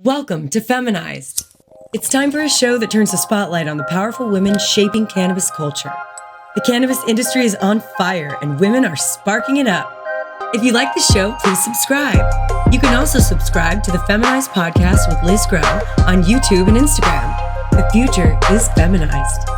Welcome to Feminized. It's time for a show that turns the spotlight on the powerful women shaping cannabis culture. The cannabis industry is on fire and women are sparking it up. If you like the show, please subscribe. You can also subscribe to the Feminized podcast with Liz Grow on YouTube and Instagram. The future is feminized.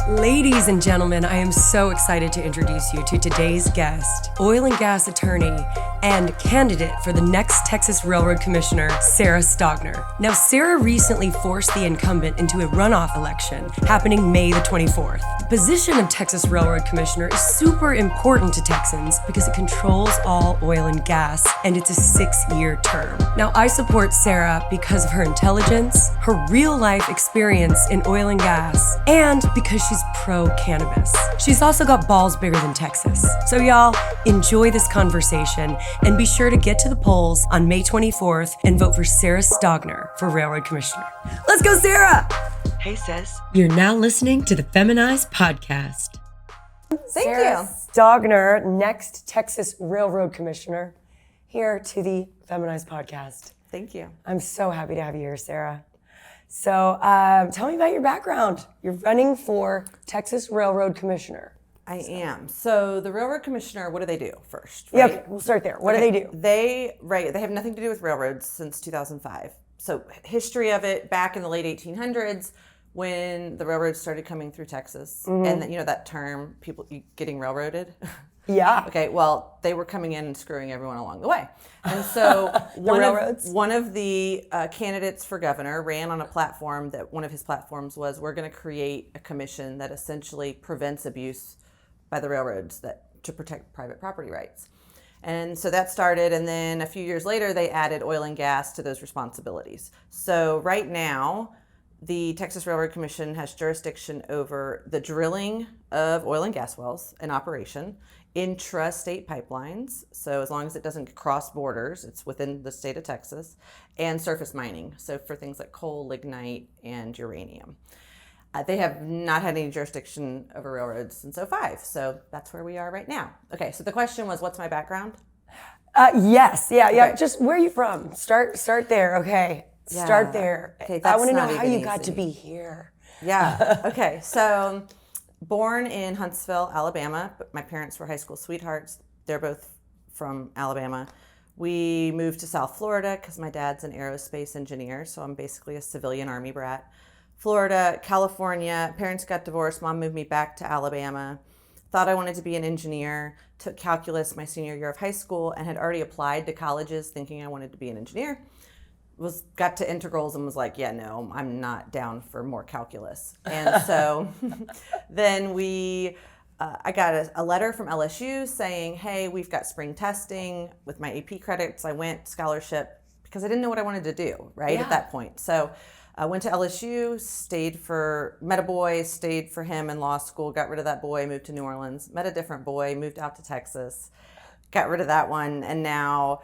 Ladies and gentlemen, I am so excited to introduce you to today's guest, oil and gas attorney and candidate for the next Texas Railroad Commissioner, Sarah Stogner. Now, Sarah recently forced the incumbent into a runoff election happening May the 24th. The position of Texas Railroad Commissioner is super important to Texans because it controls all oil and gas, and it's a 6-year term. Now, I support Sarah because of her intelligence, her real-life experience in oil and gas, and because she's pro-cannabis. She's also got balls bigger than Texas. So y'all, enjoy this conversation and be sure to get to the polls on May 24th and vote for Sarah Stogner for Railroad Commissioner. Let's go, Sarah! Hey, sis. You're now listening to the Feminized podcast. Thank Sarah Stogner, next Texas Railroad Commissioner, here to the Feminized podcast. Thank you. I'm so happy to have you here, Sarah. So tell me about your background. You're running for Texas Railroad Commissioner. I am. So the Railroad Commissioner, what do they do first? Right? Yeah, we'll start there. What do they do? They have nothing to do with railroads since 2005. So history of it, back in the late 1800s, when the railroads started coming through Texas, and that term, people getting railroaded. Yeah. Okay, well, they were coming in and screwing everyone along the way. And so one of the candidates for governor ran on a platform that one of his platforms was, we're going to create a commission that essentially prevents abuse by the railroads to protect private property rights. And so that started, and then a few years later, they added oil and gas to those responsibilities. So right now, the Texas Railroad Commission has jurisdiction over the drilling of oil and gas wells in operation, intra-state pipelines, so as long as it doesn't cross borders, it's within the state of Texas, and surface mining, so for things like coal, lignite, and uranium. They have not had any jurisdiction over railroads since '05, so that's where we are right now. Okay, so the question was, what's my background? Yes, yeah. Okay. Just where are you from? Start there, okay. Yeah. Start there. Okay, I want to that's know not how even you got to easy. be here. Yeah, okay, so born in Huntsville, Alabama, but my parents were high school sweethearts. They're both from Alabama. We moved to South Florida because my dad's an aerospace engineer, so I'm basically a civilian Army brat. Florida, California, parents got divorced, mom moved me back to Alabama. Thought I wanted to be an engineer, took calculus my senior year of high school and had already applied to colleges thinking I wanted to be an engineer. Got to integrals and was like, yeah, no, I'm not down for more calculus. And so then I got a letter from LSU saying, hey, we've got spring testing with my AP credits. I went scholarship because I didn't know what I wanted to do, right, at that point. So I went to LSU, met a boy, stayed for him in law school, got rid of that boy, moved to New Orleans, met a different boy, moved out to Texas, got rid of that one. And now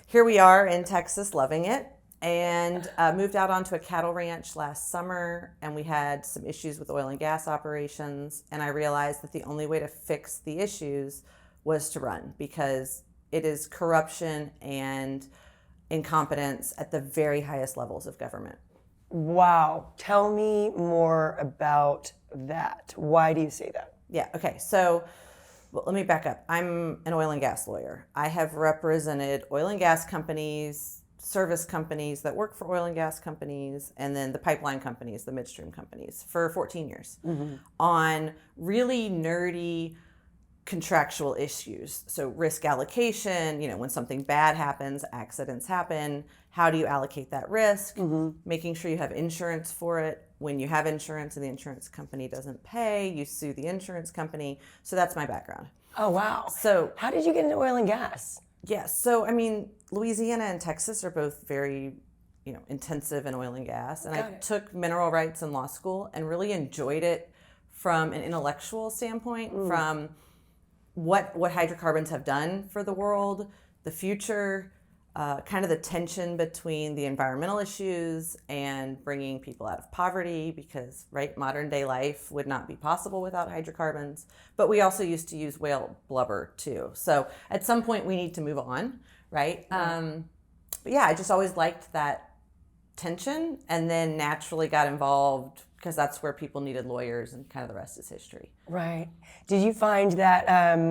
here we are in Texas, loving it. And moved out onto a cattle ranch last summer, and we had some issues with oil and gas operations, and I realized that the only way to fix the issues was to run, because it is corruption and incompetence at the very highest levels of government. Wow. Tell me more about that. Why do you say that? Yeah, okay, so let me back up. I'm an oil and gas lawyer. I have represented oil and gas companies, service companies that work for oil and gas companies, and then the pipeline companies, the midstream companies, for 14 years on really nerdy contractual issues. So risk allocation, when something bad happens, accidents happen, how do you allocate that risk? Making sure you have insurance for it. When you have insurance and the insurance company doesn't pay, you sue the insurance company. So that's my background. Oh, wow. So how did you get into oil and gas? Yes. So, Louisiana and Texas are both very, intensive in oil and gas. And I took mineral rights in law school and really enjoyed it from an intellectual standpoint, from what hydrocarbons have done for the world, the future, kind of the tension between the environmental issues and bringing people out of poverty, because modern day life would not be possible without hydrocarbons. But we also used to use whale blubber too. So at some point we need to move on, right? But yeah, I just always liked that tension, and then naturally got involved because that's where people needed lawyers, and kind of the rest is history. Right. Did you find that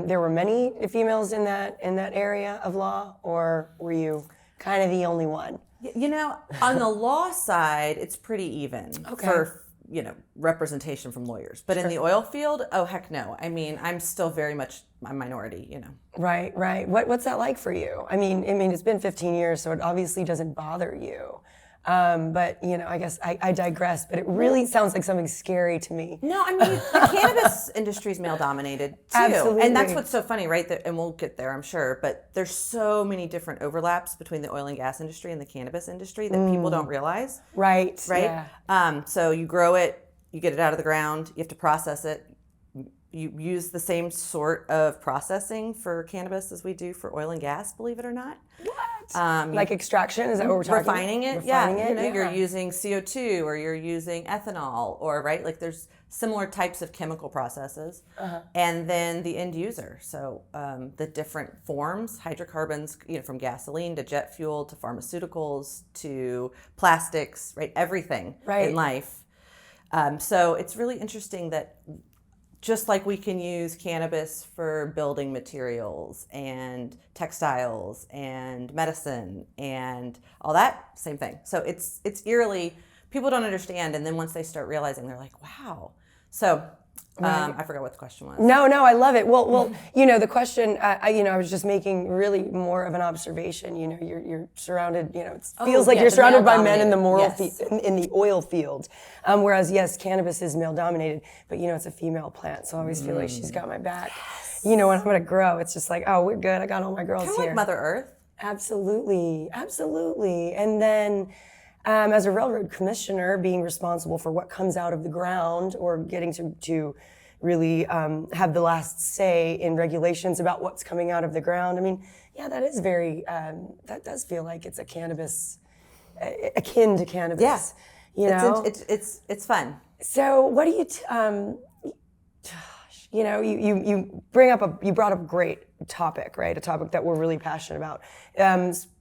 there were many females in that area of law, or were you kind of the only one? You know, on the law side, it's pretty even for, you know, representation from lawyers. But in the oil field, oh, heck no. I mean, I'm still very much a minority, you know. Right, right. What's that like for you? I mean, it's been 15 years, so it obviously doesn't bother you. But, you know, I guess I digress, but it really sounds like something scary to me. No, I mean, the cannabis industry is male dominated too. Absolutely. And that's what's so funny, right? And we'll get there, I'm sure. But there's so many different overlaps between the oil and gas industry and the cannabis industry that people don't realize. Right. Right. Yeah. So you grow it, you get it out of the ground, you have to process it. You use the same sort of processing for cannabis as we do for oil and gas, believe it or not. What? Like extraction? Is that what we're talking about? Refining it, Refining it? You're using CO2 or you're using ethanol, or right, like there's similar types of chemical processes. And then the end user, so the different forms, hydrocarbons, you know, from gasoline to jet fuel to pharmaceuticals to plastics, right, everything in life. So it's really interesting that just like we can use cannabis for building materials and textiles and medicine and all that, same thing. So it's eerily, people don't understand, and then once they start realizing, they're like, wow. So I forgot what the question was. No, I love it. Well, you know, the question, I was just making really more of an observation. You know, you're surrounded. You know, it feels like you're surrounded by men in the in the oil field. Whereas, yes, cannabis is male dominated, but you know, it's a female plant, so I always feel like she's got my back. Yes. You know, when I'm gonna grow, it's just like, oh, we're good. I got all my girls kind of here. Like Mother Earth. Absolutely. And then, as a railroad commissioner, being responsible for what comes out of the ground, or getting to really have the last say in regulations about what's coming out of the ground. I mean, yeah, that is very, that does feel like it's a cannabis, akin to cannabis. Yeah. You know? It's fun. So what do you, you know, you brought up a great topic, right? A topic that we're really passionate about.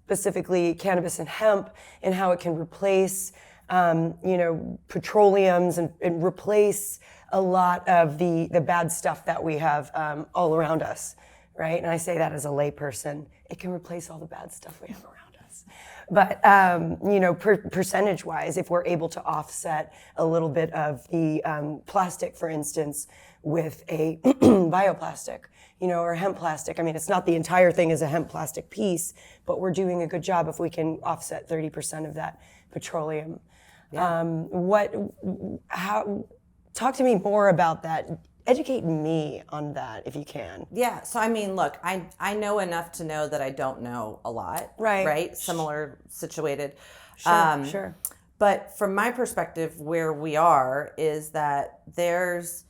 Specifically cannabis and hemp, and how it can replace, you know, petroleums and replace a lot of the bad stuff that we have all around us, right? And I say that as a layperson. It can replace all the bad stuff we have around us. But, you know, percentage-wise, if we're able to offset a little bit of the plastic, for instance, with a bioplastic, you know, or hemp plastic. I mean, it's not the entire thing as a hemp plastic piece, but we're doing a good job if we can offset 30% of that petroleum. Yeah. Talk to me more about that. Educate me on that if you can. Yeah. So, I mean, look, I know enough to know that I don't know a lot. Right. Similar situated. Sure. But from my perspective, where we are is that there's,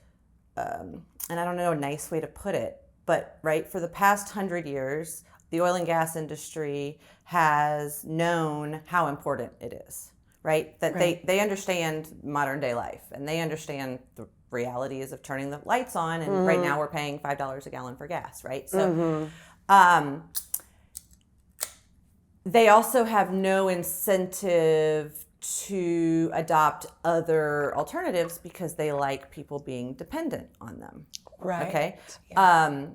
and I don't know a nice way to put it, but right, for the past 100 years, the oil and gas industry has known how important it is. Right? That they understand modern day life, and they understand the realities of turning the lights on, and right now we're paying $5 a gallon for gas, right? So they also have no incentive to adopt other alternatives because they like people being dependent on them. Right. Okay. Yeah.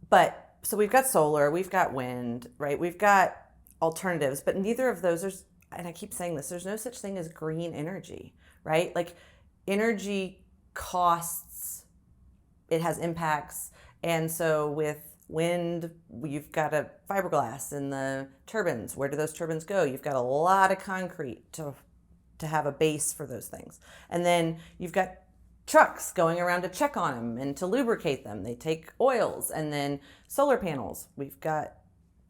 But so we've got solar, we've got wind, right? We've got alternatives, but neither of those are, and I keep saying this, there's no such thing as green energy, right? Like energy costs, it has impacts. And so with wind, you've got a fiberglass in the turbines. Where do those turbines go? You've got a lot of concrete to have a base for those things. And then you've got trucks going around to check on them and to lubricate them. They take oils. And then solar panels. We've got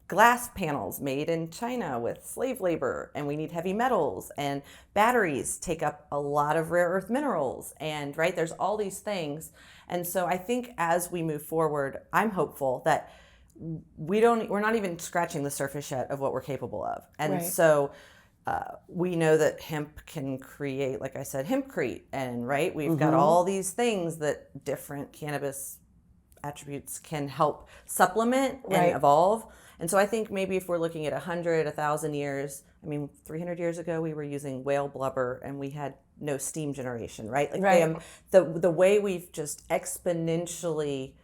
glass panels made in China with slave labor, and we need heavy metals, and batteries take up a lot of rare earth minerals, and right, there's all these things. And so I think as we move forward, I'm hopeful that we're not even scratching the surface yet of what we're capable of. And so we know that hemp can create, like I said, hempcrete, and right, we've got all these things that different cannabis attributes can help supplement and evolve. And so I think maybe if we're looking at 100, 1,000 years, 300 years ago, we were using whale blubber and we had no steam generation, right? Like the way we've just exponentially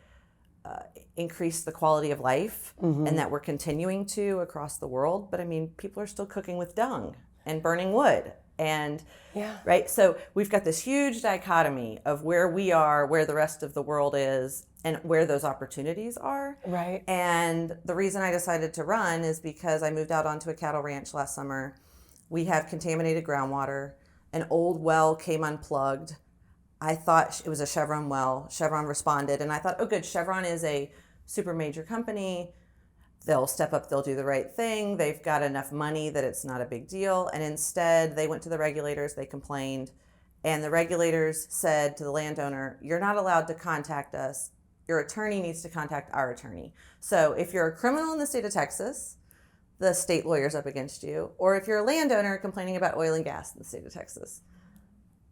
increased the quality of life, and that we're continuing to across the world. But people are still cooking with dung and burning wood. And right, so we've got this huge dichotomy of where we are, where the rest of the world is, and where those opportunities are. Right. And the reason I decided to run is because I moved out onto a cattle ranch last summer. We have contaminated groundwater. An old well came unplugged. I thought it was a Chevron well. Chevron responded, and I thought, oh, good, Chevron is a super major company. They'll step up, they'll do the right thing. They've got enough money that it's not a big deal. And instead, they went to the regulators, they complained, and the regulators said to the landowner, you're not allowed to contact us. Your attorney needs to contact our attorney. So if you're a criminal in the state of Texas, the state lawyer's up against you. Or if you're a landowner complaining about oil and gas in the state of Texas,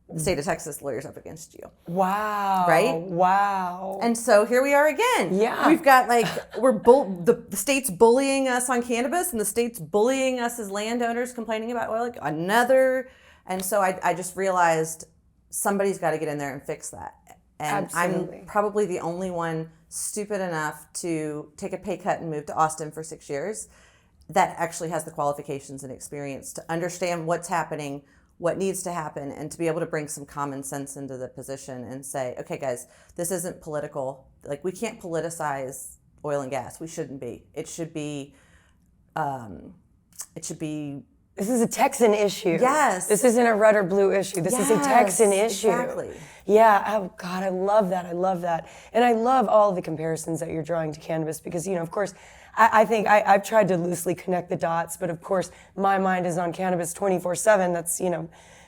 the state of Texas lawyer's up against you. Wow. Right? Wow. And so here we are again. Yeah. We've got the state's bullying us on cannabis, and the state's bullying us as landowners complaining about oil. And so I just realized somebody's got to get in there and fix that. And Absolutely. I'm probably the only one stupid enough to take a pay cut and move to Austin for 6 years that actually has the qualifications and experience to understand what's happening, what needs to happen, and to be able to bring some common sense into the position and say, okay, guys, this isn't political. Like, we can't politicize oil and gas. We shouldn't be. It should be. This is a Texan issue. Yes. This isn't a red or blue issue. This is a Texan issue. Exactly. Yeah. Oh, God, I love that. I love that. And I love all the comparisons that you're drawing to cannabis because, of course, I think I've tried to loosely connect the dots, but of course, my mind is on cannabis 24/7. That's,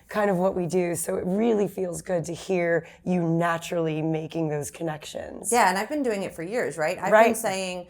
kind of what we do. So it really feels good to hear you naturally making those connections. Yeah, and I've been doing it for years, right? I've been saying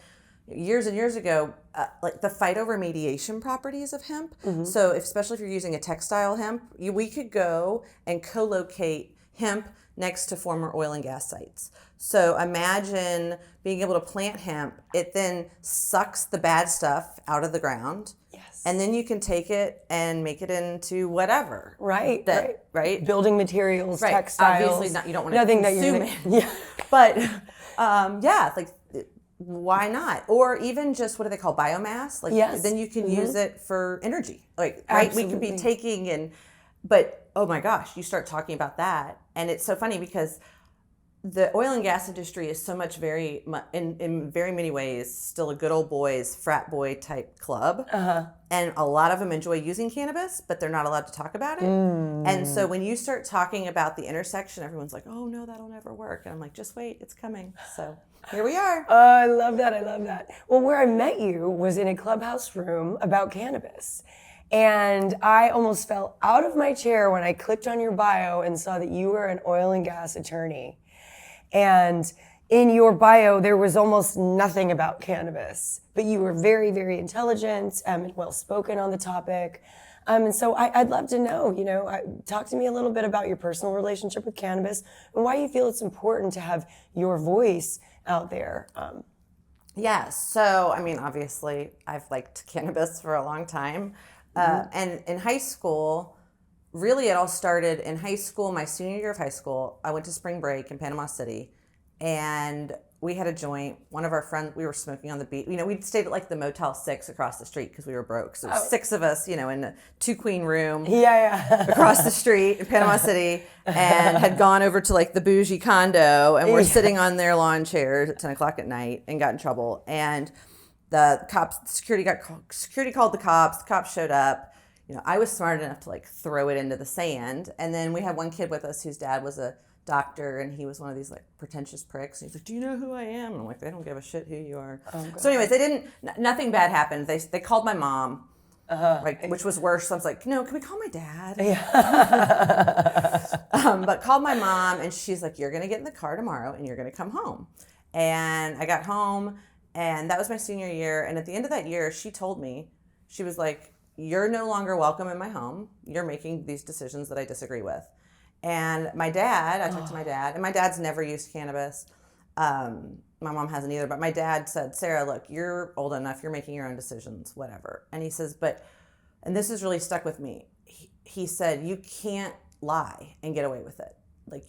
years and years ago, like the phytoremediation properties of hemp. So especially if you're using a textile hemp, we could go and co-locate hemp next to former oil and gas sites. So imagine being able to plant hemp. It then sucks the bad stuff out of the ground. Yes. And then you can take it and make it into whatever. Right. Right. Building materials, Right. textiles. Obviously, you don't want to nothing consume that it. Yeah. But why not? Or even just, what do they call, biomass? Then you can use it for energy. Right? Absolutely. We could be taking but oh my gosh, you start talking about that. And it's so funny because the oil and gas industry is so much in very many ways still a good old boys, frat boy type club. And a lot of them enjoy using cannabis, but they're not allowed to talk about it. And so when you start talking about the intersection, everyone's like, oh no, that'll never work. And I'm like, just wait, it's coming. So here we are. Oh, I love that. I love that. Well, where I met you was in a clubhouse room about cannabis. And I almost fell out of my chair when I clicked on your bio and saw that you were an oil and gas attorney. And in your bio, there was almost nothing about cannabis, but you were very, very intelligent and well-spoken on the topic. And so I'd love to know, talk to me a little bit about your personal relationship with cannabis and why you feel it's important to have your voice out there. Yeah, so, obviously, I've liked cannabis for a long time. And in high school, really it all started in high school, my senior year of high school. I went to spring break in Panama City, and we had a joint. One of our friends, we were smoking on the beach. We'd stayed at the Motel 6 across the street because we were broke. So 6 of us, in a 2-queen room across the street in Panama City, and had gone over to the bougie condo, and we're sitting on their lawn chairs at 10 o'clock at night and got in trouble. And the security called the cops. The cops showed up. I was smart enough to throw it into the sand. And then we had one kid with us whose dad was a doctor, and he was one of these pretentious pricks. And he's like, "Do you know who I am?" And I'm like, "They don't give a shit who you are." Oh, so anyways, nothing bad happened. They called my mom, which was worse. So I was like, "No, can we call my dad?" But called my mom, and she's like, "You're gonna get in the car tomorrow, and you're gonna come home." And I got home. And that was my senior year. And at the end of that year, she told me, she was like, "You're no longer welcome in my home. You're making these decisions that I disagree with." And my dad, I talked to my dad, and my dad's never used cannabis. my mom hasn't either, but my dad said, Sarah, look, you're old enough, you're making your own decisions, whatever. And he says, and this has really stuck with me. He said, you can't lie and get away with it. Like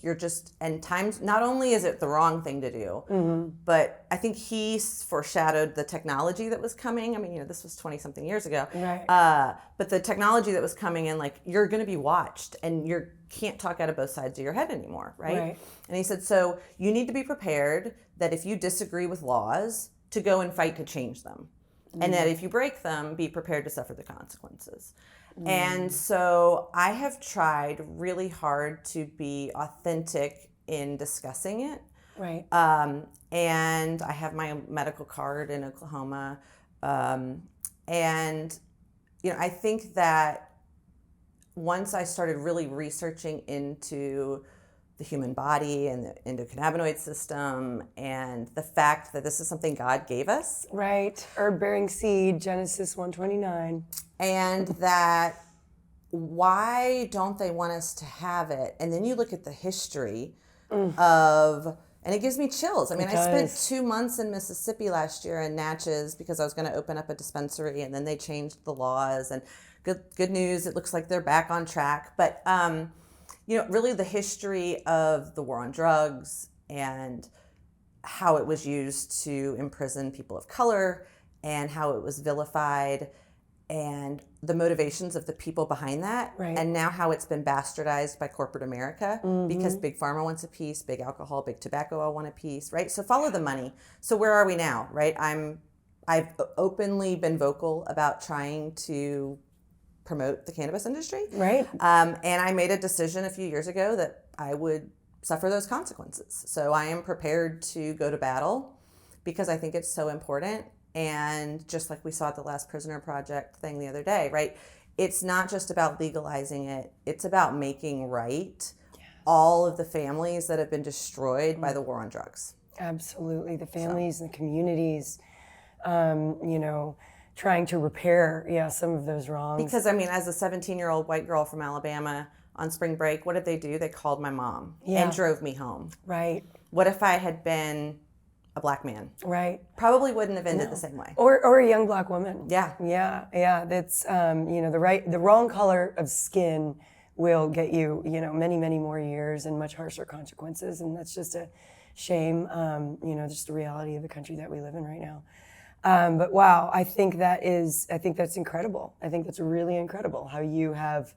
and times, not only is it the wrong thing to do, but I think he foreshadowed the technology that was coming. I mean, this was 20 something years ago. Right. But the technology that was coming in, like, you're going to be watched and you can't talk out of both sides of your head anymore. Right. And he said, so you need to be prepared that if you disagree with laws, to go and fight to change them. And that if you break them, be prepared to suffer the consequences. And so I have tried really hard to be authentic in discussing it. Right. And I have my medical card in Oklahoma. And, I think that once I started really researching into the human body and the endocannabinoid system and the fact that this is something God gave us. Right. Herb-bearing seed, Genesis 1:29. And that why don't they want us to have it? And then you look at the history of, and it gives me chills. I mean, I spent 2 months in Mississippi last year in Natchez because I was going to open up a dispensary, and then they changed the laws. And good news, it looks like they're back on track. But really the history of the war on drugs and how it was used to imprison people of color and how it was vilified and the motivations of the people behind that. Right. And now how it's been bastardized by corporate America because Big Pharma wants a piece, Big Alcohol, Big Tobacco all want a piece, right? So follow the money. So where are we now, right? I've openly been vocal about trying to promote the cannabis industry. Right. And I made a decision a few years ago that I would suffer those consequences. So I am prepared to go to battle because I think it's so important. And just like we saw at the Last Prisoner Project thing the other day, right? It's not just about legalizing it. It's about making right all of the families that have been destroyed by the war on drugs. Absolutely. The families and the communities, trying to repair, some of those wrongs. Because, I mean, as a 17-year-old white girl from Alabama on spring break, what did they do? They called my mom and drove me home. Right. What if I had been a black man? Right. Probably wouldn't have ended the same way. Or a young black woman. Yeah. Yeah. That's, the wrong color of skin will get you, many, many more years and much harsher consequences. And that's just a shame, just the reality of the country that we live in right now. But wow, I think that's incredible. I think that's really incredible how you have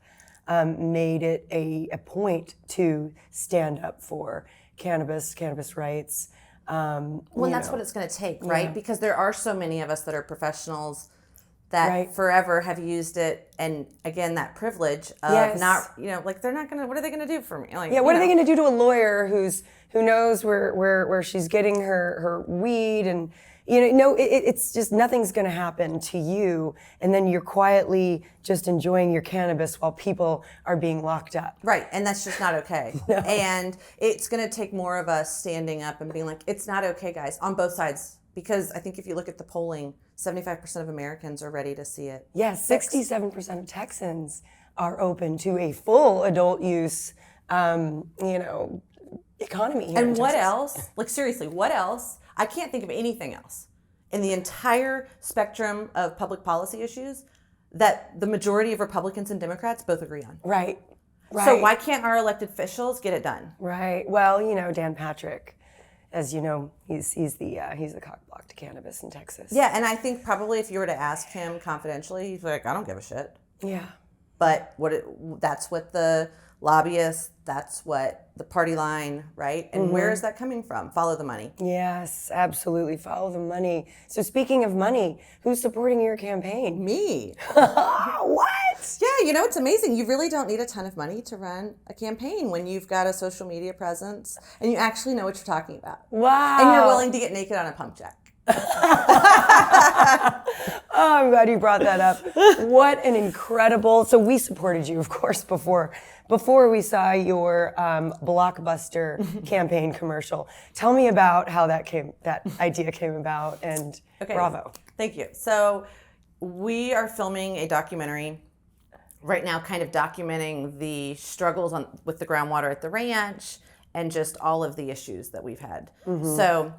made it a point to stand up for cannabis rights. Well, that's what it's going to take, right? Yeah. Because there are so many of us that are professionals that forever have used it, and again, that privilege of not, they're not going to. What are they going to do for me? What are they going to do to a lawyer who knows where she's getting her weed and. It's just nothing's going to happen to you, and then you're quietly just enjoying your cannabis while people are being locked up. Right, and that's just not okay. No. And it's going to take more of us standing up and being like, it's not okay, guys, on both sides. Because I think if you look at the polling, 75% of Americans are ready to see it. Yes, 67% of Texans are open to a full adult use, economy here. And what else? Seriously, what else? I can't think of anything else in the entire spectrum of public policy issues that the majority of Republicans and Democrats both agree on. Right. So why can't our elected officials get it done? Right. Well, Dan Patrick, as you know, he's the cock block to cannabis in Texas. Yeah, and I think probably if you were to ask him confidentially, he's like, I don't give a shit. Yeah. But that's what the lobbyists, that's what the party line, right? And where is that coming from? Follow the money. Yes, absolutely. Follow the money. So speaking of money, who's supporting your campaign? Me. What? Yeah, it's amazing. You really don't need a ton of money to run a campaign when you've got a social media presence and you actually know what you're talking about. Wow. And you're willing to get naked on a pump jack. Oh, I'm glad you brought that up. What an incredible, so we supported you, of course, before we saw your blockbuster campaign commercial. Tell me about how that idea came about, and bravo. Thank you. So we are filming a documentary right now, kind of documenting the struggles with the groundwater at the ranch and just all of the issues that we've had. So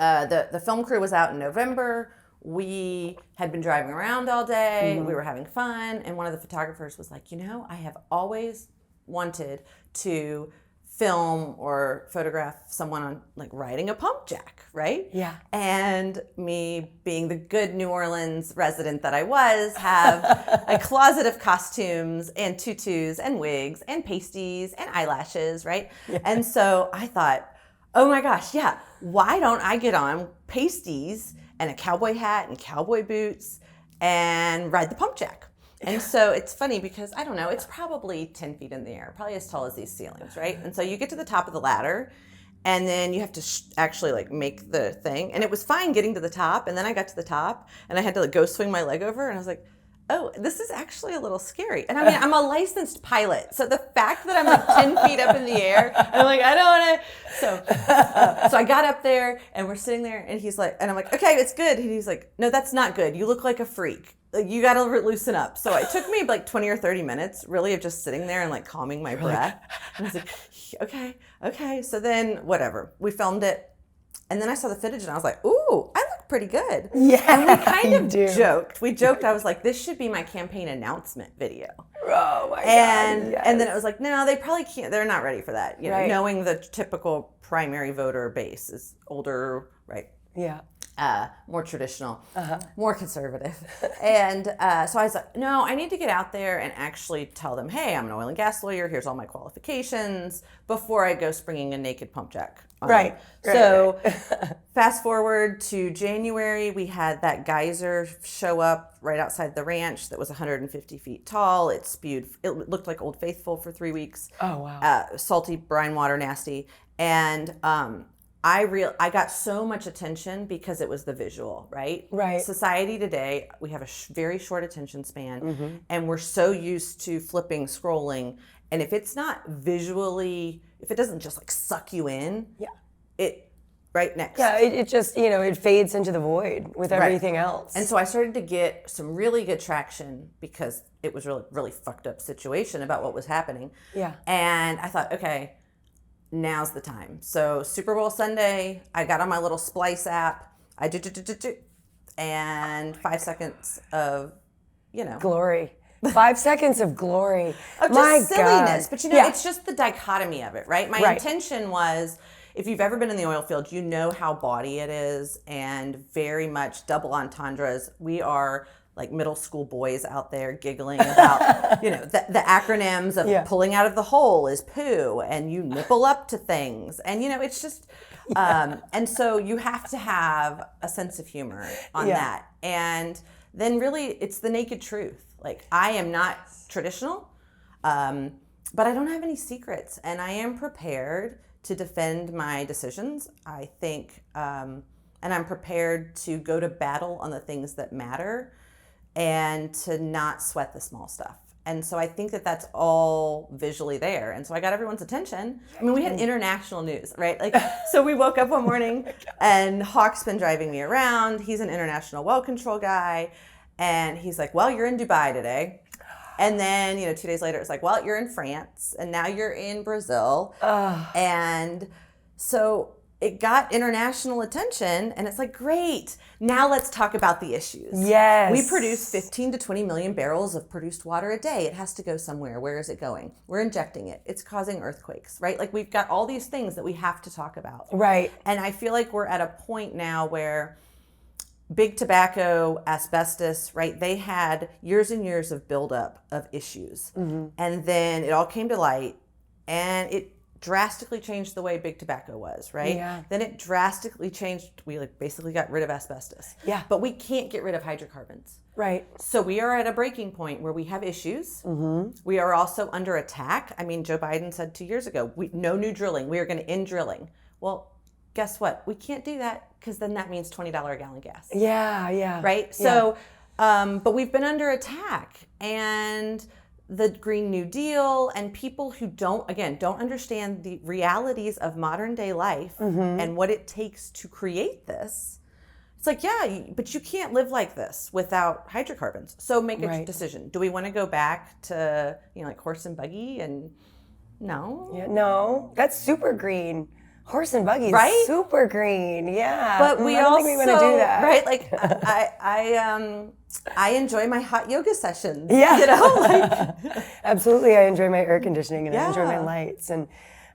The film crew was out in November. We had been driving around all day. We were having fun. And one of the photographers was like, I have always wanted to film or photograph someone on riding a pump jack, right? Yeah. And me being the good New Orleans resident that I was, have a closet of costumes and tutus and wigs and pasties and eyelashes, right? Yeah. And so I thought, oh my gosh, yeah, why don't I get on pasties and a cowboy hat and cowboy boots and ride the pump jack? And so it's funny because, I don't know, it's probably 10 feet in the air, probably as tall as these ceilings, right? And so you get to the top of the ladder, and then you have to actually make the thing. And it was fine getting to the top, and then I got to the top, and I had to go swing my leg over, and I was like, oh, this is actually a little scary. And I mean, I'm a licensed pilot, so the fact that I'm 10 feet up in the air, I'm like, I don't want to. So I got up there, and we're sitting there, and he's like, and I'm like, okay, it's good. And he's like, no, that's not good. You look like a freak. You got to loosen up. So it took me 20 or 30 minutes really of just sitting there and calming my breath. And I was like, okay. So then whatever, we filmed it. And then I saw the footage and I was like, ooh, I look pretty good. Yeah, and we kind of joked. We joked, I was like, this should be my campaign announcement video. Oh my God. Yes. And then it was like, no, they probably can't, they're not ready for that. You know, right. Knowing the typical primary voter base is older, right? Yeah. More traditional, more conservative. And so I was like, no, I need to get out there and actually tell them, hey, I'm an oil and gas lawyer. Here's all my qualifications before I go springing a naked pump jack on them. So fast forward to January, we had that geyser show up right outside the ranch that was 150 feet tall. It looked like Old Faithful for 3 weeks. Oh, wow. Salty brine water, nasty. And I got so much attention because it was the visual, right? Right. Society today, we have a very short attention span, and we're so used to flipping, scrolling, and if it's not visually, if it doesn't just suck you in, right next. Yeah, it just, it fades into the void with everything else. And so I started to get some really good traction because it was really, really fucked up situation about what was happening. Yeah. And I thought, okay, now's the time. So Super Bowl Sunday, I got on my little Splice app. I and 5 seconds of, glory. 5 seconds of glory. Of just silliness. God. But it's just the dichotomy of it, right? My intention was, if you've ever been in the oil field, you know how bawdy it is and very much double entendres. We are like middle school boys out there giggling about, the acronyms of pulling out of the hole is poo, and you nipple up to things. And, it's just, and so you have to have a sense of humor on that. And then really it's the naked truth. I am not traditional, but I don't have any secrets, and I am prepared to defend my decisions. I think, and I'm prepared to go to battle on the things that matter, and to not sweat the small stuff. And so I think that that's all visually there. And so I got everyone's attention. I mean, we had international news, right? So we woke up one morning and Hawk's been driving me around. He's an international well control guy. And he's like, well, you're in Dubai today. And then, 2 days later, it's like, well, you're in France. And now you're in Brazil. And so it got international attention, and it's like, great. Now let's talk about the issues. Yes. We produce 15 to 20 million barrels of produced water a day. It has to go somewhere. Where is it going? We're injecting it. It's causing earthquakes, right? We've got all these things that we have to talk about. Right. And I feel like we're at a point now where big tobacco, asbestos, right? They had years and years of buildup of issues. And then it all came to light, and it drastically changed the way big tobacco was, right? Yeah. Then it drastically changed. We basically got rid of asbestos. Yeah. But we can't get rid of hydrocarbons. Right. So we are at a breaking point where we have issues. We are also under attack. I mean, Joe Biden said 2 years ago, no new drilling. We are going to end drilling. Well, guess what? We can't do that because then that means $20 a gallon gas. Yeah. Right? So, but we've been under attack, and the Green New Deal, and people who don't understand the realities of modern day life and what it takes to create this. It's like, but you can't live like this without hydrocarbons. So make a decision. Do we want to go back to, horse and buggy? And no. Yeah, no, that's super green. Horse and buggy is Right? super green. Yeah. But we I don't also, think we want to do that. right? Like I enjoy my hot yoga sessions. Yeah. You know, like Absolutely. I enjoy my air conditioning and I enjoy my Yeah. lights. And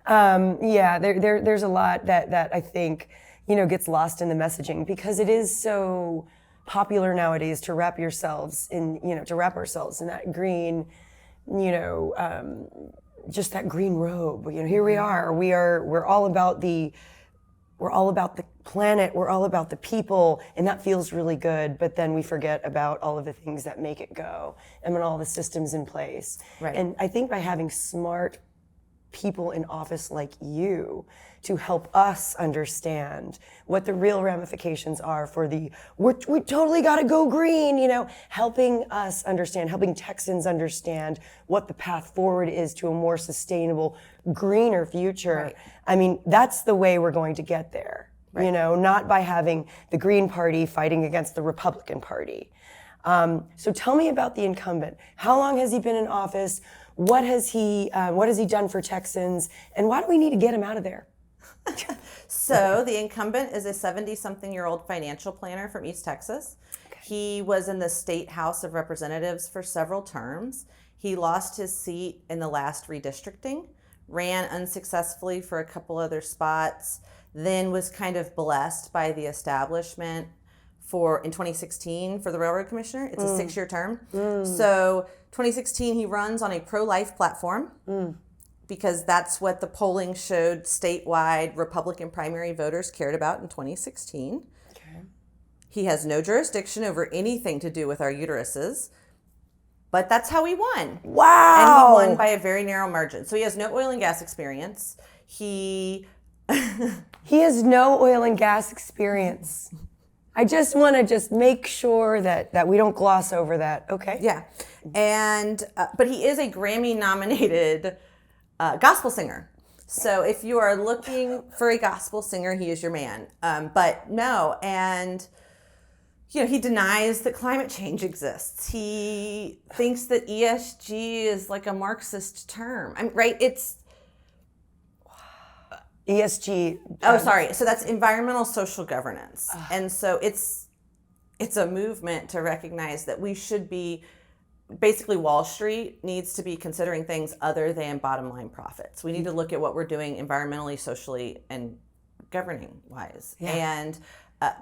there's a lot that I think, gets lost in the messaging because it is so popular nowadays to wrap ourselves in that green, just that green robe. Here we are. We're all about the planet, we're all about the people, and that feels really good, but then we forget about all of the things that make it go and when all the systems in place. Right. And I think by having smart people in office like you to help us understand what the real ramifications are for we totally got to go green, helping us understand, helping Texans understand what the path forward is to a more sustainable, greener future. Right. I mean, that's the way we're going to get there, not by having the Green Party fighting against the Republican Party. So tell me about the incumbent. How long has he been in office? What has he done for Texans? And why do we need to get him out of there? So the incumbent is a 70-something-year-old financial planner from East Texas. Okay. He was in the State House of Representatives for several terms. He lost his seat in the last redistricting, ran unsuccessfully for a couple other spots, then was kind of blessed by the establishment in 2016 for the Railroad Commissioner. It's a 6-year term. So 2016, he runs on a pro-life platform. Because that's what the polling showed statewide Republican primary voters cared about in 2016. Okay. He has no jurisdiction over anything to do with our uteruses, but that's how he won. Wow. And he won by a very narrow margin. So he has no oil and gas experience. He has no oil and gas experience. I just want to make sure that we don't gloss over that. Okay. Yeah. And, but he is a Grammy nominated gospel singer. So if you are looking for a gospel singer, he is your man. But no, and he denies that climate change exists. He thinks that ESG is like a Marxist term. Right? It's ESG. Oh, sorry. So that's environmental social governance. And so it's a movement to recognize that we should be basically Wall Street needs to be considering things other than bottom line profits. We need to look at what we're doing environmentally, socially, and governing wise. Yeah. And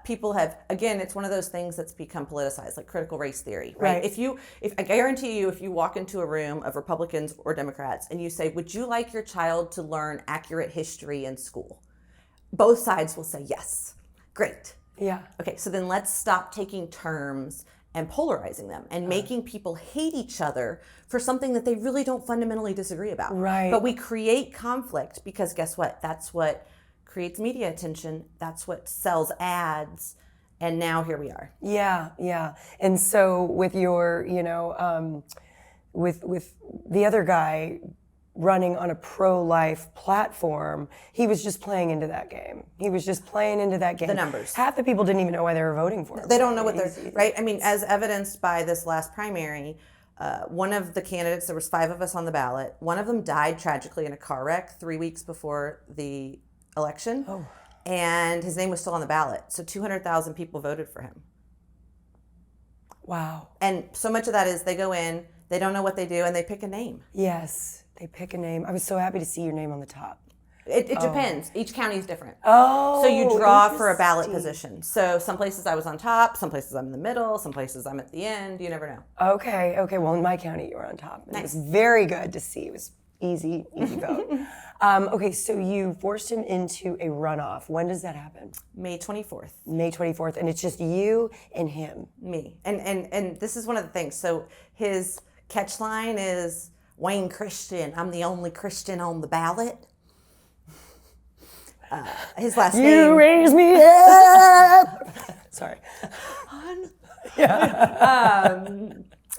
people have, again, it's one of those things that's become politicized, like critical race theory, right? If I guarantee you, if you walk into a room of Republicans or Democrats and you say, would you like your child to learn accurate history in school? Both sides will say yes. Great. Yeah. Okay, so then let's stop taking terms and polarizing them and making people hate each other for something that they really don't fundamentally disagree about. Right. But we create conflict because guess what? That's what creates media attention. That's what sells ads. And now here we are. Yeah, yeah. And so with your, with the other guy running on a pro-life platform, he was just playing into that game. The numbers. Half the people didn't even know why they were voting for him. They don't know what they're, right? I mean, as evidenced by this last primary, one of the candidates, there was 5 of us on the ballot. One of them died tragically in a car wreck 3 weeks before the election. Oh. And his name was still on the ballot. So 200,000 people voted for him. Wow. And so much of that is they go in, they don't know what they do, and they pick a name. Yes. They pick a name. I was so happy to see your name on the top. It depends. Each county is different. Oh, so you draw for a ballot position. So some places I was on top, some places I'm in the middle, some places I'm at the end. You never know. Okay. Well, in my county, you were on top. And nice. It was very good to see. It was easy vote. Okay, so you forced him into a runoff. When does that happen? May 24th. May 24th, and it's just you and him. Me. And this is one of the things. So his catch line is, Wayne Christian, I'm the only Christian on the ballot. His last name. You raise me up. Sorry. Yeah.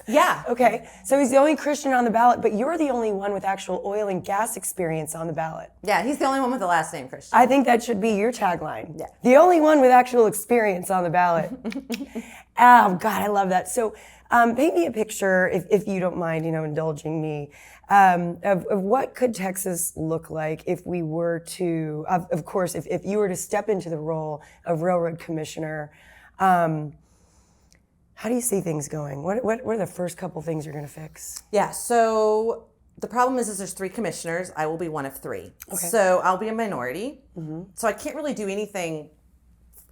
Yeah. Okay. So he's the only Christian on the ballot, but you're the only one with actual oil and gas experience on the ballot. Yeah, he's the only one with the last name Christian. I think that should be your tagline. Yeah. The only one with actual experience on the ballot. Oh, God, I love that. So Paint me a picture, if you don't mind, indulging me, of what could Texas look like if we were to, of course, if you were to step into the role of railroad commissioner. How do you see things going? What are the first couple things you're going to fix? Yeah, so the problem is there's 3 commissioners. I will be one of 3. Okay. So I'll be a minority. Mm-hmm. So I can't really do anything.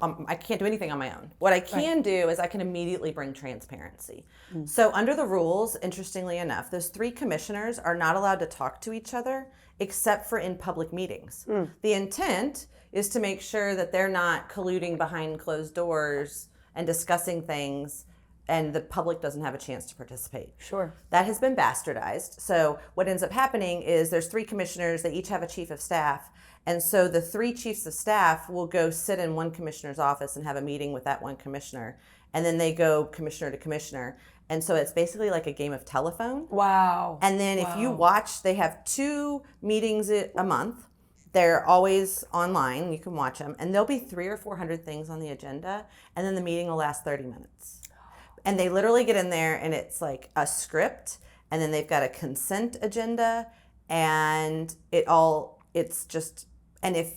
I can't do anything on my own. What I can do is I can immediately bring transparency. Mm. So under the rules, interestingly enough, those 3 commissioners are not allowed to talk to each other except for in public meetings. Mm. The intent is to make sure that they're not colluding behind closed doors and discussing things, and the public doesn't have a chance to participate. Sure. That has been bastardized. So what ends up happening is there's 3 commissioners, they each have a chief of staff, and so the 3 chiefs of staff will go sit in one commissioner's office and have a meeting with that one commissioner, and then they go commissioner to commissioner. And so it's basically like a game of telephone. Wow. And then if you watch, they have 2 meetings a month. They're always online, you can watch them, and there'll be 300 or 400 things on the agenda, and then the meeting will last 30 minutes. And they literally get in there and it's like a script, and then they've got a consent agenda, and it's just, and if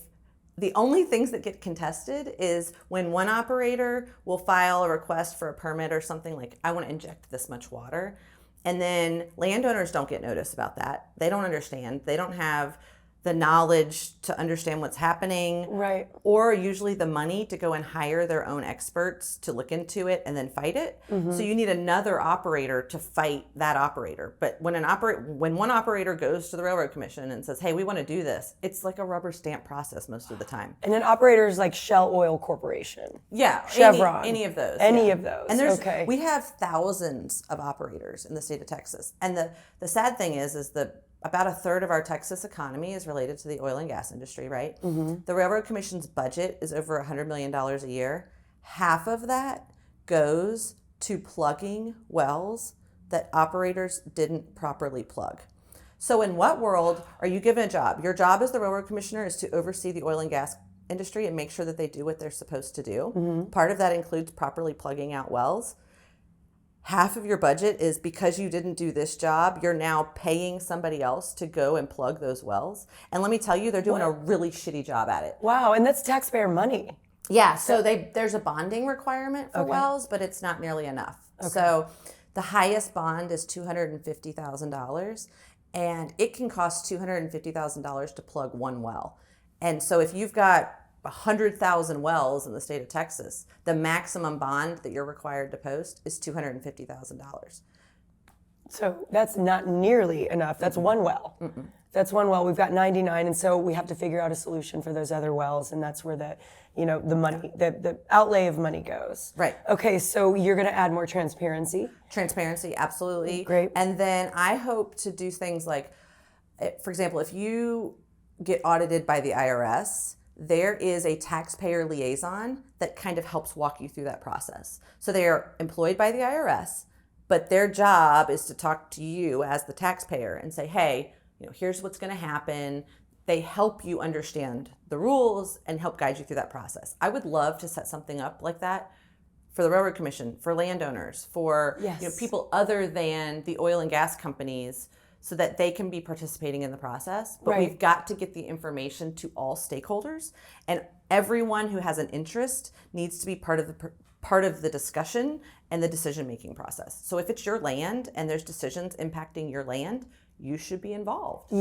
the only things that get contested is when one operator will file a request for a permit or something like, I want to inject this much water. And then landowners don't get notice about that. They don't understand. They don't have the knowledge to understand what's happening, right? Or usually the money to go and hire their own experts to look into it and then fight it. Mm-hmm. So you need another operator to fight that operator. But when one operator goes to the Railroad Commission and says, hey, we want to do this, it's like a rubber stamp process most of the time. And then operators like Shell Oil Corporation. Yeah. Chevron. Any of those. Any of those. And we have thousands of operators in the state of Texas. And the sad thing is about a third of our Texas economy is related to the oil and gas industry, right? Mm-hmm. The Railroad Commission's budget is over $100 million a year. Half of that goes to plugging wells that operators didn't properly plug. So in what world are you given a job? Your job as the Railroad Commissioner is to oversee the oil and gas industry and make sure that they do what they're supposed to do. Mm-hmm. Part of that includes properly plugging out wells. Half of your budget is because you didn't do this job, you're now paying somebody else to go and plug those wells. And let me tell you, they're doing a really shitty job at it. Wow, and that's taxpayer money. Yeah, so there's a bonding requirement for wells, but it's not nearly enough. Okay. So the highest bond is $250,000, and it can cost $250,000 to plug one well. And so if you've got 100,000 wells in the state of Texas, the maximum bond that you're required to post is $250,000. So that's not nearly enough. That's one well. Mm-mm. That's one well. We've got 99, and so we have to figure out a solution for those other wells, and that's where the money, the outlay of money goes. Right. Okay, so you're going to add more transparency. Transparency, absolutely. Great. And then I hope to do things like, for example, if you get audited by the IRS, there is a taxpayer liaison that kind of helps walk you through that process. So they are employed by the IRS, but their job is to talk to you as the taxpayer and say, hey, here's what's going to happen. They help you understand the rules and help guide you through that process. I would love to set something up like that for the Railroad Commission, for landowners, for people other than the oil and gas companies, so that they can be participating in the process. But we've got to get the information to all stakeholders, and everyone who has an interest needs to be part of the discussion and the decision-making process. So if it's your land and there's decisions impacting your land, you should be involved.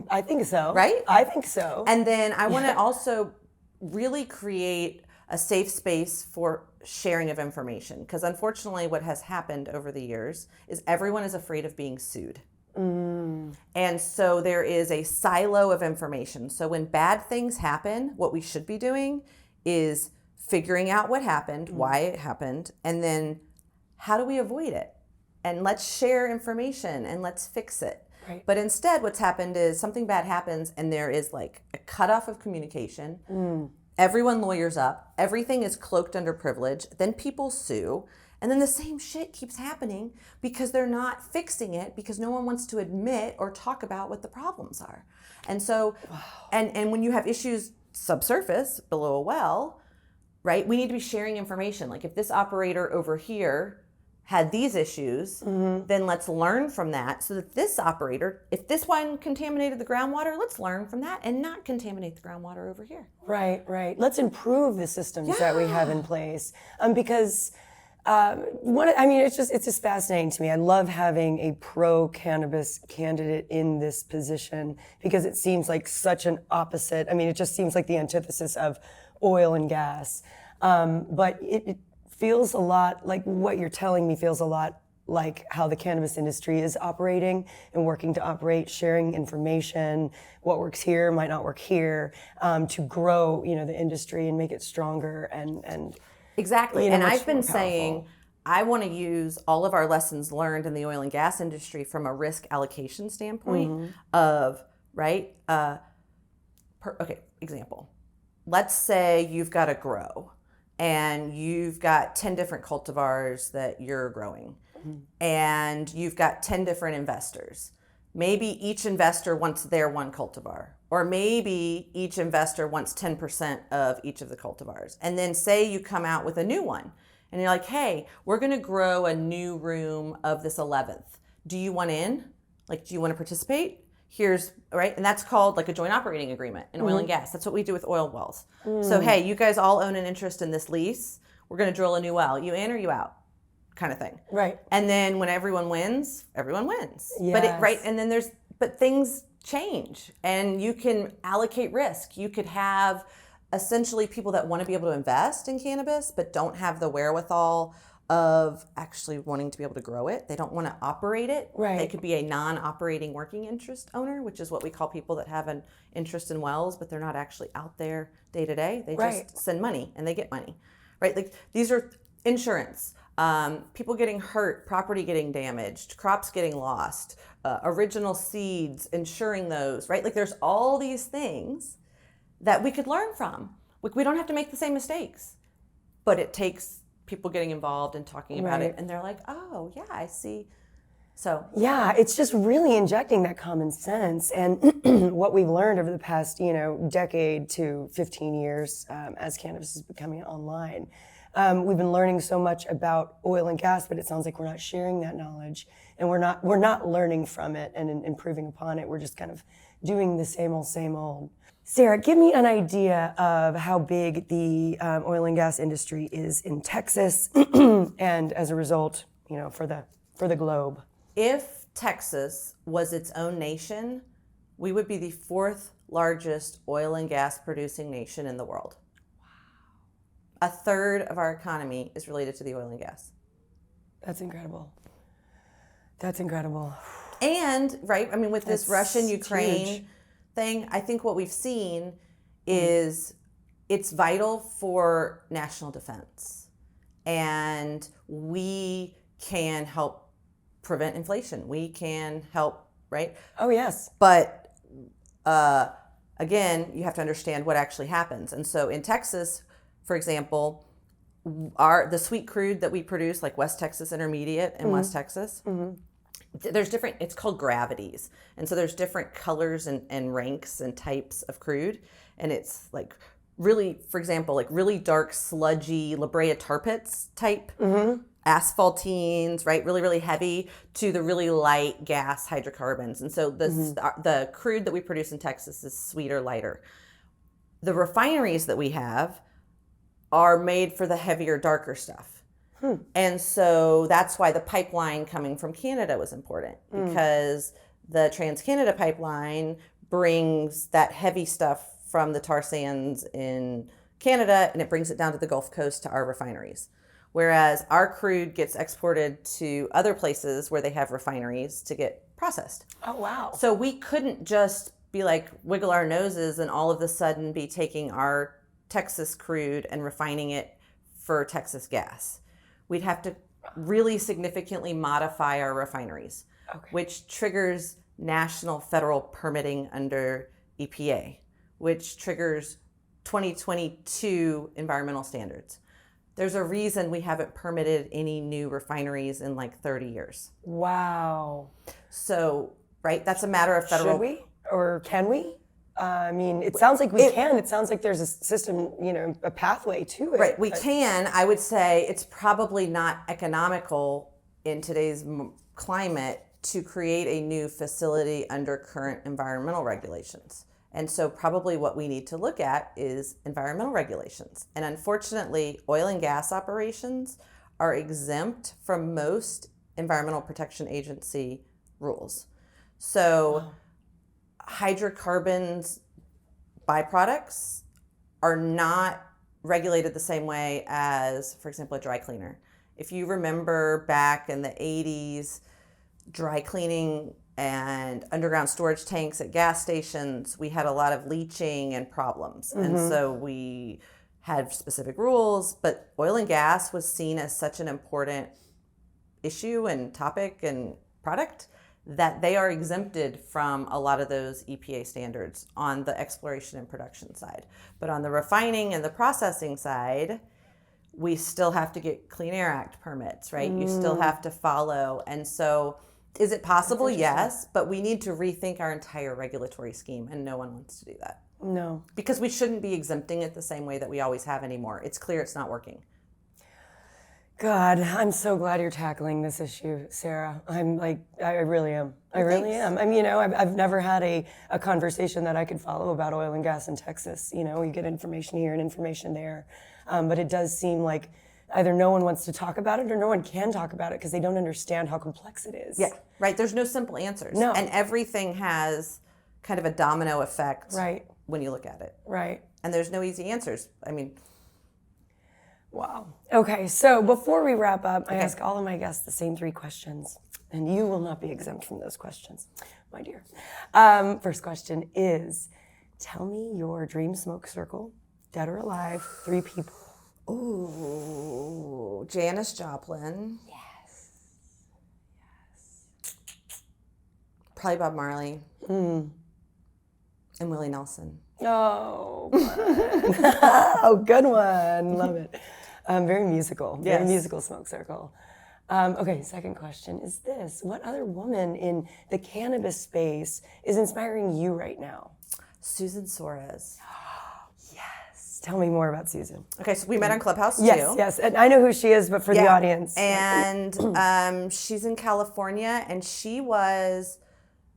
I think so. Right? I think so. And then I want to also really create a safe space for sharing of information, because unfortunately what has happened over the years is everyone is afraid of being sued. Mm. And so there is a silo of information. So when bad things happen, what we should be doing is figuring out what happened, why it happened, and then how do we avoid it? And let's share information and let's fix it. Right. But instead what's happened is something bad happens and there is like a cutoff of communication. Everyone lawyers up, everything is cloaked under privilege, then people sue. And then the same shit keeps happening because they're not fixing it, because no one wants to admit or talk about what the problems are. And so, and when you have issues subsurface below a well, right, we need to be sharing information. Like if this operator over here had these issues, then let's learn from that so that this operator, if this one contaminated the groundwater, let's learn from that and not contaminate the groundwater over here. Right, right. Let's improve the systems that we have in place. Because it's just fascinating to me. I love having a pro-cannabis candidate in this position because it seems like such an opposite. I mean, it just seems like the antithesis of oil and gas. But it feels a lot like what you're telling me feels a lot like how the cannabis industry is operating and working to operate, sharing information, what works here might not work here, to grow, the industry and make it stronger and exactly. And I've been powerful. saying I want to use all of our lessons learned in the oil and gas industry from a risk allocation standpoint of, right? Example. Let's say you've got a grow and you've got 10 different cultivars that you're growing and you've got 10 different investors. Maybe each investor wants their one cultivar, or maybe each investor wants 10% of each of the cultivars. And then say you come out with a new one and you're like, hey, we're going to grow a new room of this 11th. Do you want in? Like, do you want to participate? Here's, right? And that's called like a joint operating agreement in oil and gas. That's what we do with oil wells. So, hey, you guys all own an interest in this lease. We're going to drill a new well. You in or you out? Kind of thing. Right. And then when everyone wins, everyone wins. Yes. And then but things change and you can allocate risk. You could have essentially people that want to be able to invest in cannabis, but don't have the wherewithal of actually wanting to be able to grow it. They don't want to operate it. Right. They could be a non-operating working interest owner, which is what we call people that have an interest in wells, but they're not actually out there day to day. They just send money and they get money, right? Like these are insurance, people getting hurt, property getting damaged, crops getting lost, original seeds, insuring those, right? Like there's all these things that we could learn from. We don't have to make the same mistakes, but it takes people getting involved and talking about it, and they're like, oh yeah, I see. So yeah, it's just really injecting that common sense and what we've learned over the past decade to 15 years as cannabis is becoming online. We've been learning so much about oil and gas, but it sounds like we're not sharing that knowledge, and we're not learning from it and improving upon it. We're just kind of doing the same old. Sarah, give me an idea of how big the oil and gas industry is in Texas, and as a result, for the globe. If Texas was its own nation, we would be the 4th largest oil and gas producing nation in the world. Wow. 1/3 of our economy is related to the oil and gas. That's incredible. And, right, I mean, with this Russian-Ukraine thing, I think what we've seen is it's vital for national defense. And we can help prevent inflation. We can help, right? Oh, yes. But again, you have to understand what actually happens. And so in Texas, for example, the sweet crude that we produce, like West Texas Intermediate in West Texas, there's different, it's called gravities. And so there's different colors and ranks and types of crude. And it's like really, for example, like really dark, sludgy La Brea tar pits type asphaltenes, right? Really, really heavy, to the really light gas hydrocarbons. And so the crude that we produce in Texas is sweeter, lighter. The refineries that we have are made for the heavier, darker stuff. And so that's why the pipeline coming from Canada was important, because the Trans-Canada pipeline brings that heavy stuff from the tar sands in Canada and it brings it down to the Gulf Coast to our refineries. Whereas our crude gets exported to other places where they have refineries to get processed. Oh, wow. So we couldn't just be like wiggle our noses and all of a sudden be taking our Texas crude and refining it for Texas gas. We'd have to really significantly modify our refineries, which triggers national federal permitting under EPA, which triggers 2022 environmental standards. There's a reason we haven't permitted any new refineries in like 30 years. Wow. So, right, that's a matter of federal... Should we? Or can we? I mean, it sounds like we can. It sounds like there's a system, a pathway to it. Right, we can. I would say it's probably not economical in today's climate to create a new facility under current environmental regulations. And so probably what we need to look at is environmental regulations. And unfortunately, oil and gas operations are exempt from most Environmental Protection Agency rules. So hydrocarbons byproducts are not regulated the same way as, for example, a dry cleaner. If you remember back in the 80s, dry cleaning and underground storage tanks at gas stations, we had a lot of leaching and problems. And so we had specific rules, but oil and gas was seen as such an important issue and topic and product that they are exempted from a lot of those EPA standards on the exploration and production side. But on the refining and the processing side, we still have to get Clean Air Act permits, right? You still have to follow. And so is it possible? Yes, but we need to rethink our entire regulatory scheme, and no one wants to do that. No. Because we shouldn't be exempting it the same way that we always have anymore. It's clear it's not working. God, I'm so glad you're tackling this issue, Sarah. I'm like, I really am. I really am. I mean, you know, I've never had a conversation that I could follow about oil and gas in Texas. You know, you get information here and information there. But it does seem like either no one wants to talk about it or no one can talk about it because they don't understand how complex it is. Yeah, right. There's no simple answers. No. And everything has kind of a domino effect when you look at it. Right. And there's no easy answers. I mean, wow. Okay, so before we wrap up, I ask all of my guests the same 3 questions, and you will not be exempt from those questions, my dear. First question is, tell me your dream smoke circle, dead or alive, 3 people. ooh, Janis Joplin. Yes. Probably Bob Marley. And Willie Nelson. Oh, oh, good one. Love it. Very musical. Very musical smoke circle. Okay, second question is this. What other woman in the cannabis space is inspiring you right now? Susan Suarez. Yes. Tell me more about Susan. Okay, so we met on Clubhouse too. Yes. And I know who she is, but for the audience. And she's in California, and she was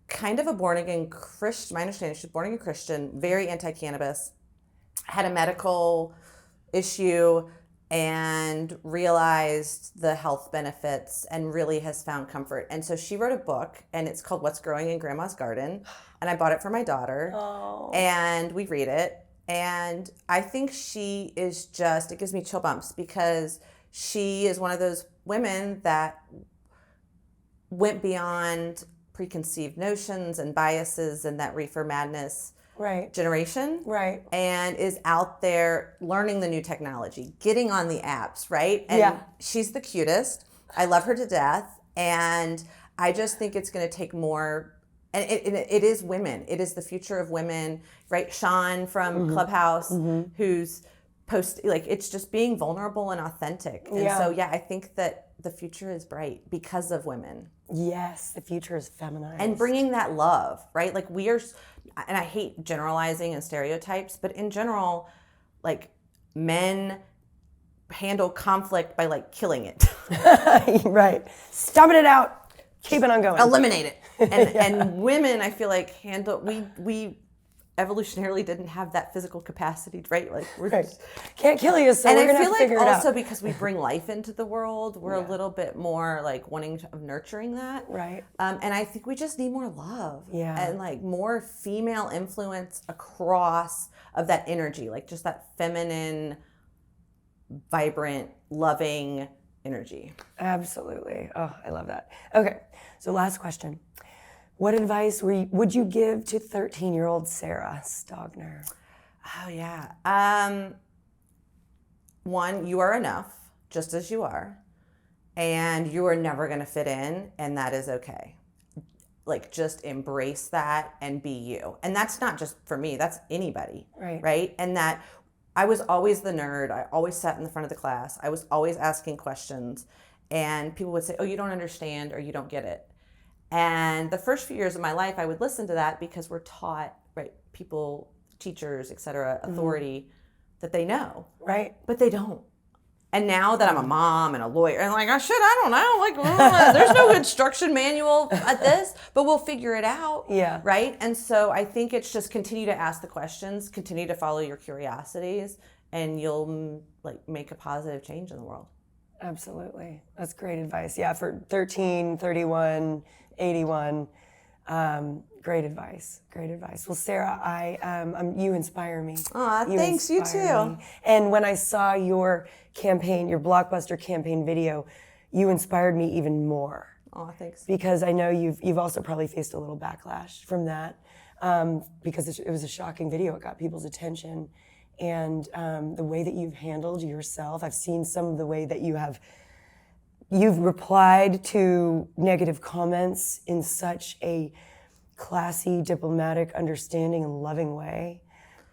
kind of a born-again Christian. My understanding, she's born-again Christian, very anti-cannabis, had a medical issue, and realized the health benefits and really has found comfort. And so she wrote a book, and it's called What's Growing in Grandma's Garden. And I bought it for my daughter, and we read it. And I think she is just, it gives me chill bumps because she is one of those women that went beyond preconceived notions and biases and that reefer madness generation. Right. And is out there learning the new technology, getting on the apps, right? And she's the cutest. I love her to death. And I just think it's going to take more. And it is women. It is the future of women, right? Sean from Clubhouse, who's it's just being vulnerable and authentic. And so, I think that the future is bright because of women. Yes, the future is feminized. And bringing that love, right? Like we are, and I hate generalizing and stereotypes, but in general, like men handle conflict by like killing it. Right. Stomping it out, keeping on going. Eliminate it. And women, I feel like we evolutionarily didn't have that physical capacity, right? Like we're just, can't kill you, so we're gonna have to figure it out. And I feel like also because we bring life into the world, we're a little bit more like nurturing that. Right. And I think we just need more love. Yeah. And like more female influence across of that energy, like just that feminine, vibrant, loving energy. Absolutely. Oh, I love that. Okay, so last question. What advice would you give to 13-year-old Sarah Stogner? Oh, yeah. One, you are enough, just as you are. And you are never going to fit in, and that is okay. Like, just embrace that and be you. And that's not just for me, that's anybody. Right? And that I was always the nerd. I always sat in the front of the class. I was always asking questions. And people would say, oh, you don't understand or you don't get it. And the first few years of my life, I would listen to that because we're taught, right, people, teachers, et cetera, authority, that they know. Right. But they don't. And now that I'm a mom and a lawyer, and like, oh shit, I don't know, like, there's no instruction manual at this, but we'll figure it out. Yeah. Right. And so I think it's just continue to ask the questions, continue to follow your curiosities, and you'll like make a positive change in the world. Absolutely. That's great advice. Yeah, for 13, 31, 81. Great advice. Great advice. Well, Sarah, you inspire me. Aw, thanks. You inspire too. me. And when I saw your campaign, your Blockbuster campaign video, you inspired me even more. Oh, thanks. Because I know you've also probably faced a little backlash from that, because it was a shocking video. It got people's attention, and the way that you've handled yourself. I've seen some of the way that you've replied to negative comments in such a classy, diplomatic, understanding, and loving way,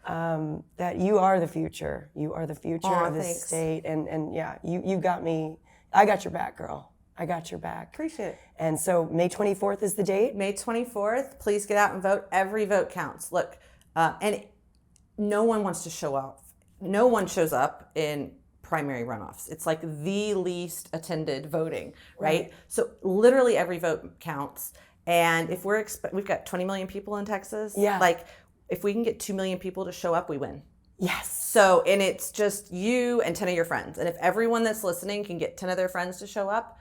that you are the future. You are the future of this state. And yeah, you got me. I got your back, girl. I got your back. Appreciate it. And so May 24th is the date? May 24th. Please get out and vote. Every vote counts. Look, and no one wants to show up. No one shows up in primary runoffs. It's like the least attended voting, right? So literally every vote counts. And if we've got 20 million people in Texas, like if we can get 2 million people to show up, we win. Yes. So, and it's just you and 10 of your friends. And if everyone that's listening can get 10 of their friends to show up,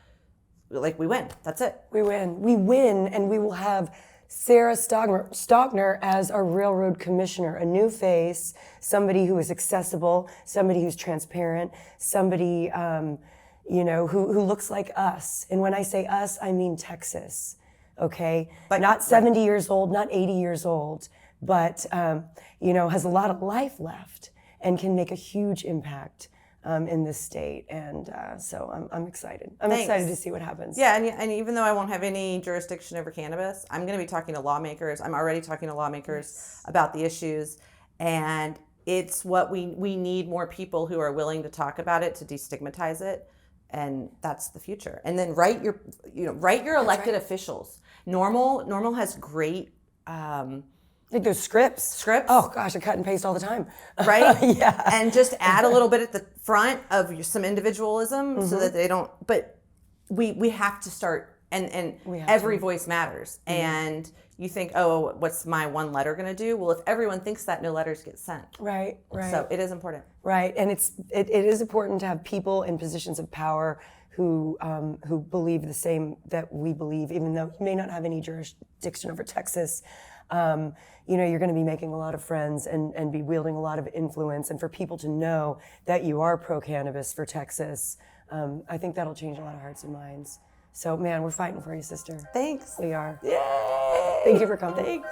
like we win. That's it. We win. We win, and we will have Sarah Stogner as our railroad commissioner, a new face, somebody who is accessible, somebody who's transparent, somebody who looks like us. And when I say us, I mean Texas. Okay, but not 70 years old, not 80 years old, but has a lot of life left and can make a huge impact in this state. And so I'm excited. I'm excited to see what happens. Yeah, and even though I won't have any jurisdiction over cannabis, I'm going to be talking to lawmakers. I'm already talking to lawmakers about the issues, and it's what we need more people who are willing to talk about it, to destigmatize it. And that's the future. And then write your elected officials. Normal has great like those scripts. Oh gosh, I cut and paste all the time. Right? Yeah. And just add a little bit at the front of some individualism so that they don't, but we have to start, and every voice matters. And you think, oh, what's my one letter going to do? Well, if everyone thinks that, no letters get sent. Right. So it is important. Right, and it is important to have people in positions of power who believe the same that we believe, even though you may not have any jurisdiction over Texas. You're going to be making a lot of friends and be wielding a lot of influence, and for people to know that you are pro-cannabis for Texas, I think that'll change a lot of hearts and minds. So, man, we're fighting for you, sister. Thanks. We are. Yay! Thank you for coming. Thanks.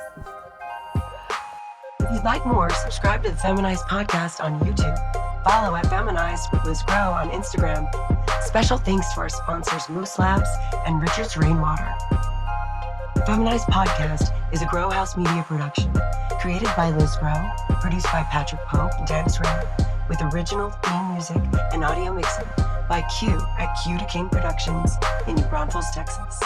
If you'd like more, subscribe to the Feminized Podcast on YouTube. Follow at Feminized with Liz Grow on Instagram. Special thanks to our sponsors Moose Labs and Richard's Rainwater. The Feminized Podcast is a Grow House Media production, created by Liz Grow, produced by Patrick Pope and Tanis Ray, with original theme music and audio mixing by Q at Q to King Productions in New Braunfels, Texas.